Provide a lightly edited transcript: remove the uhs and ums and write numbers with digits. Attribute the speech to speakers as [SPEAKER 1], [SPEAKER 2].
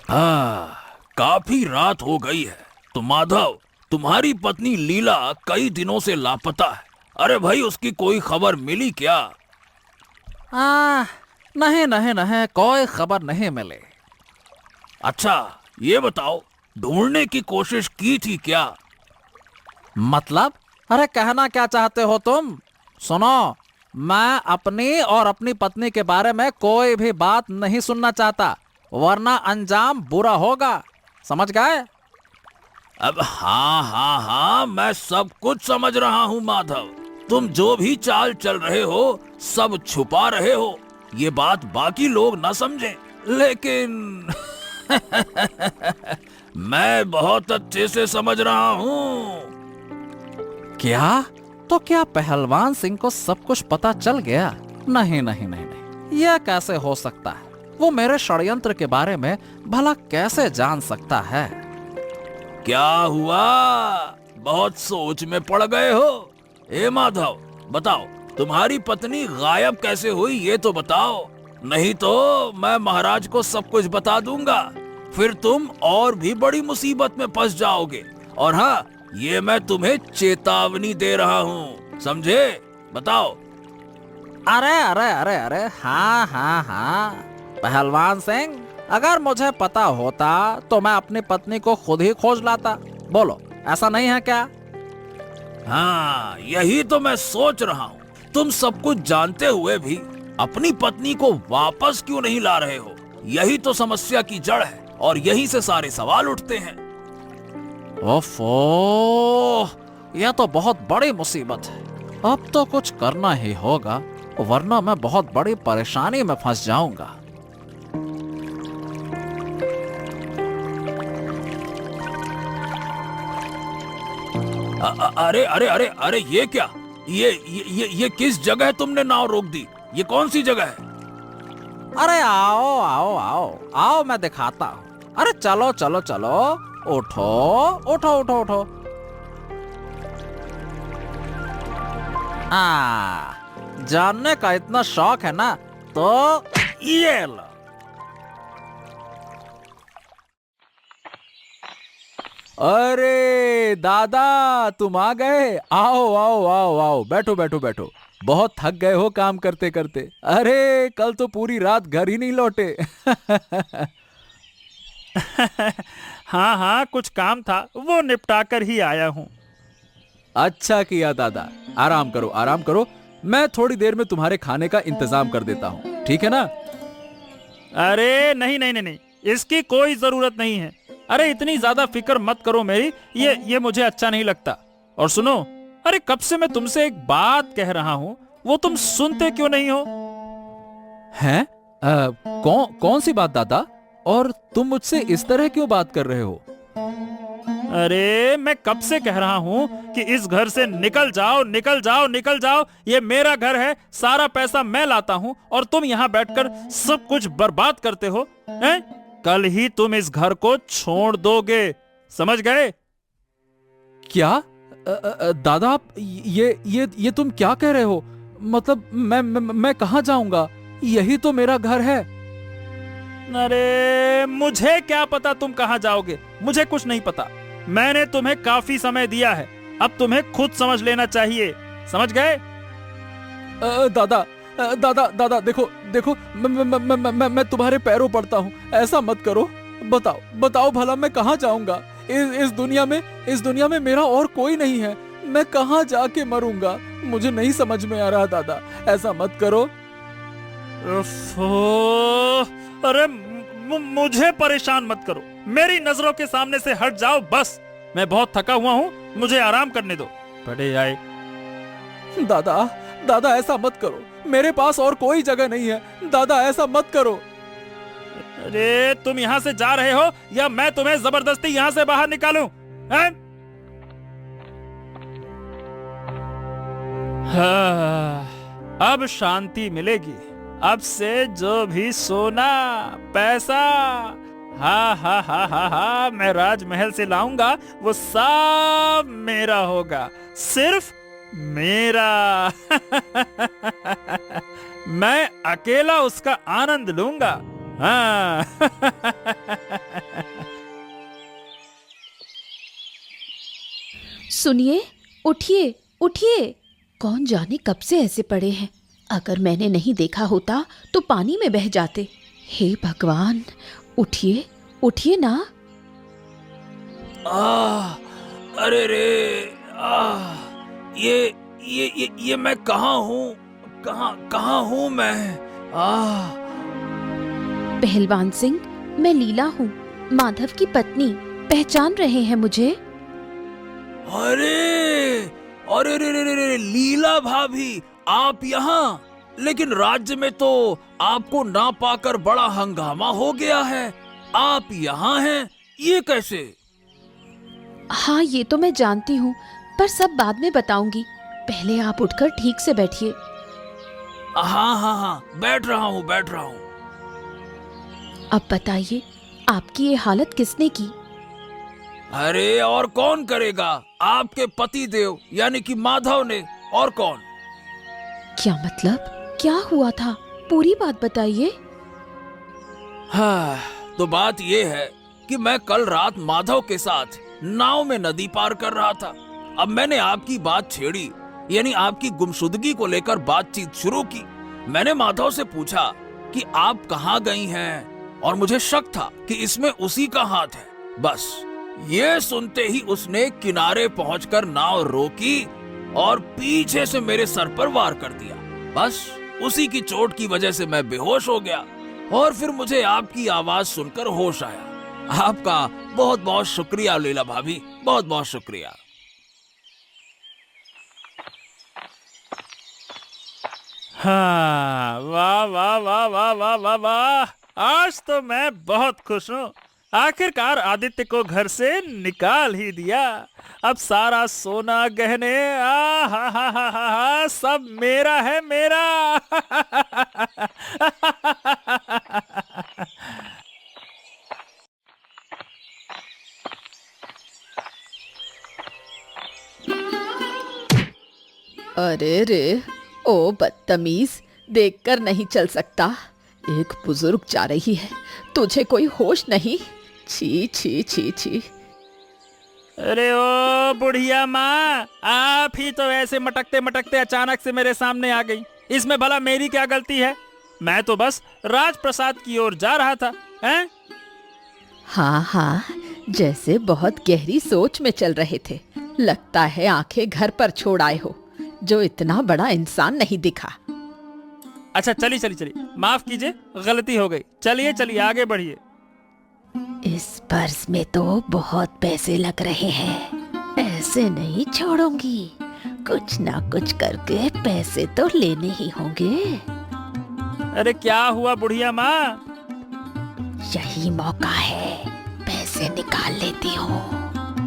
[SPEAKER 1] काफी रात हो गई है। तो माधव, तुम्हारी पत्नी लीला कई दिनों से लापता है। अरे भाई, उसकी कोई खबर मिली क्या?
[SPEAKER 2] नहीं नहीं नहीं, कोई खबर नहीं मिली।
[SPEAKER 1] अच्छा, ये बताओ, ढूंढने की कोशिश की थी क्या?
[SPEAKER 2] मतलब? अरे कहना क्या चाहते हो तुम? सुनो, मैं अपनी और अपनी पत्नी के बारे में कोई भी बात नहीं सुनना चाहता, वरना अंजाम बुरा होगा। समझ गए?
[SPEAKER 1] अब हाँ हाँ हाँ, मैं सब कुछ समझ रहा हूँ माधव। तुम जो भी चाल चल रहे हो, सब छुपा रहे हो। ये बात बाकी लोग न समझें, लेकिन मैं बहुत अच्छे से समझ रहा हूँ।
[SPEAKER 2] क्या? तो क्या पहलवान सिंह को सब कुछ पता चल गया? नहीं नहीं नहीं नहीं, यह कैसे हो सकता है? वो मेरे षड्यंत्र के बारे में भला कैसे जान सकता है?
[SPEAKER 1] क्या हुआ? बहुत सोच में पड़ गए हो? ए माधव, बताओ, तुम्हारी पत्नी गायब कैसे हुई, ये तो बताओ। नहीं तो मैं महाराज को सब कुछ बता दूंगा। फिर तुम और भी बड़ी मुसीबत में फंस जाओगे। और हाँ, ये मैं तुम्हें चेतावनी दे रहा हूँ, समझे? बताओ।
[SPEAKER 2] अरे अरे अरे अरे, हाँ हाँ हाँ, पहलवान सिंह, अगर मुझे पता होता तो मैं अपनी पत्नी को खुद ही खोज लाता। बोलो, ऐसा नहीं है क्या?
[SPEAKER 1] हाँ, यही तो मैं सोच रहा हूँ। तुम सब कुछ जानते हुए भी अपनी पत्नी को वापस क्यों नहीं ला रहे हो? यही तो समस्या की जड़ है, और यहीं से सारे सवाल उठते हैं।
[SPEAKER 2] ओफो, यह तो बहुत बड़ी मुसीबत है। अब तो कुछ करना ही होगा, वरना मैं बहुत बड़ी परेशानी में फंस जाऊंगा।
[SPEAKER 1] अरे अरे अरे अरे, ये क्या? ये किस जगह तुमने नाव रोक दी? ये कौन सी जगह है?
[SPEAKER 2] अरे आओ आओ आओ आओ, मैं दिखाता हूँ। अरे चलो चलो चलो, उठो उठो उठो उठो। जानने का इतना शौक है ना, तो ये लो। अरे दादा, तुम आ गए। आओ आओ आओ आओ, बैठो बैठो बैठो। बहुत थक गए हो काम करते करते। अरे कल तो पूरी रात घर ही नहीं लौटे।
[SPEAKER 3] हाँ हाँ, कुछ काम था, वो निपटा कर ही आया हूँ।
[SPEAKER 2] अच्छा किया दादा, आराम करो आराम करो। मैं थोड़ी देर में तुम्हारे खाने का इंतजाम कर देता हूँ, ठीक है ना?
[SPEAKER 3] अरे नहीं नहीं नहीं नहीं, इसकी कोई जरूरत नहीं है। अरे इतनी ज्यादा फिक्र मत करो मेरी, ये मुझे अच्छा नहीं लगता। और सुनो, अरे कब से मैं तुमसे एक बात कह रहा हूँ, वो तुम सुनते क्यों नहीं हो?
[SPEAKER 2] हैं? कौन सी बात दादा? और तुम मुझसे इस तरह क्यों बात कर रहे हो?
[SPEAKER 3] अरे मैं कब से कह रहा हूँ कि इस घर से निकल जाओ निकल जाओ निकल जाओ। ये मेरा घर है, सारा पैसा मैं लाता हूँ, और तुम यहाँ बैठकर सब कुछ बर्बाद करते हो। हैं? कल ही तुम इस घर को छोड़ दोगे, समझ गए?
[SPEAKER 2] क्या? दादा, आप ये तुम क्या कह रहे हो? मतलब मैं कहाँ जाऊंगा? यही तो मेरा घर है।
[SPEAKER 3] अरे मुझे क्या पता तुम कहाँ जाओगे, मुझे कुछ नहीं पता। मैंने तुम्हें काफी समय दिया है, अब तुम्हें खुद समझ लेना चाहिए, समझ गए?
[SPEAKER 2] दादा दादा दादा, देखो देखो, मैं तुम्हारे पैरों पड़ता हूँ, ऐसा मत करो। बताओ बताओ भला, मैं कहाँ जाऊंगा? इस दुनिया में मेरा और कोई नहीं है। मैं कहाँ जाके मरूंगा? मुझे नहीं समझ में आ रहा दादा, ऐसा मत करो।
[SPEAKER 3] अरे मुझे परेशान मत करो, मेरी नजरों के सामने से हट जाओ बस। मैं बहुत थका हुआ हूँ, मुझे आराम करने दो। बड़े आए।
[SPEAKER 2] दादा दादा, ऐसा मत करो, मेरे पास और कोई जगह नहीं है। दादा ऐसा मत करो।
[SPEAKER 3] अरे तुम यहाँ से जा रहे हो या मैं तुम्हें जबरदस्ती यहाँ से बाहर निकालूं? हैं? हाँ, अब शांति मिलेगी। अब से जो भी सोना पैसा, हा हा हा हा हा, मैं राजमहल से लाऊंगा, वो सब मेरा होगा, सिर्फ मेरा। मैं अकेला उसका आनंद लूंगा। हाँ।
[SPEAKER 4] सुनिए, उठिए उठिए। कौन जाने कब से ऐसे पड़े हैं। अगर मैंने नहीं देखा होता तो पानी में बह जाते। हे भगवान, उठिए उठिए ना।
[SPEAKER 1] अरे रे, ये मैं कहाँ हूँ? कहाँ हूँ मैं?
[SPEAKER 4] पहलवान सिंह, मैं लीला हूँ, माधव की पत्नी। पहचान रहे हैं मुझे?
[SPEAKER 1] अरे अरे रे रे रे रे, लीला भाभी, आप यहाँ? लेकिन राज्य में तो आपको ना पाकर बड़ा हंगामा हो गया है। आप यहाँ हैं, ये कैसे?
[SPEAKER 4] हाँ, ये तो मैं जानती हूँ, पर सब बाद में बताऊंगी। पहले आप उठकर ठीक से बैठिए।
[SPEAKER 1] हाँ, बैठ रहा हूँ।
[SPEAKER 4] अब बताइए, आपकी ये हालत किसने की?
[SPEAKER 1] अरे और कौन करेगा? आपके पति देव यानी कि माधव ने। और कौन?
[SPEAKER 4] क्या मतलब? क्या हुआ था? पूरी बात बताइए।
[SPEAKER 1] हाँ, तो बात ये है कि मैं कल रात माधव के साथ नाव में नदी पार कर रहा था। अब मैंने आपकी बात छेड़ी, यानी आपकी गुमशुदगी को लेकर बातचीत शुरू की। मैंने माधव से पूछा कि आप कहाँ गई हैं, और मुझे शक था कि इसमें उसी का हाथ है। बस ये सुनते ही उसने किनारे पहुंचकर नाव रोकी और पीछे से मेरे सर पर वार कर दिया। बस उसी की चोट की वजह से मैं बेहोश हो गया, और फिर मुझे आपकी आवाज सुनकर होश आया। आपका बहुत बहुत शुक्रिया लीला भाभी, बहुत बहुत शुक्रिया।
[SPEAKER 3] हाँ, वाह वाह वाह वाह वाह वाह वाह, आज तो मैं बहुत खुश हूँ। आखिरकार आदित्य को घर से निकाल ही दिया। अब सारा सोना, गहने, हा, सब मेरा है, मेरा।
[SPEAKER 4] अरे रे, ओ बदतमीज, देखकर नहीं चल सकता। एक बुजुर्ग जा रही है, तुझे कोई होश नहीं? छी छी छी छी।
[SPEAKER 3] अरे ओ बुढ़िया माँ, आप ही तो ऐसे मटकते मटकते अचानक से मेरे सामने आ गई। इसमें भला मेरी क्या गलती है? मैं तो बस राजप्रसाद की ओर जा रहा था। हैं?
[SPEAKER 4] हाँ, जैसे बहुत गहरी सोच में चल रहे थे। लगता है आंखें घर पर छोड़ आए हो, जो इतना बड़ा इंसान नहीं दिखा।
[SPEAKER 3] अच्छा, चलिए, माफ कीजिए, गलती हो गई। चलिए आगे बढ़िए।
[SPEAKER 4] इस पर्स में तो बहुत पैसे लग रहे हैं, ऐसे नहीं छोड़ूंगी। कुछ ना कुछ करके पैसे तो लेने ही होंगे।
[SPEAKER 3] अरे क्या हुआ बुढ़िया माँ?
[SPEAKER 4] यही मौका है, पैसे निकाल लेती हूँ।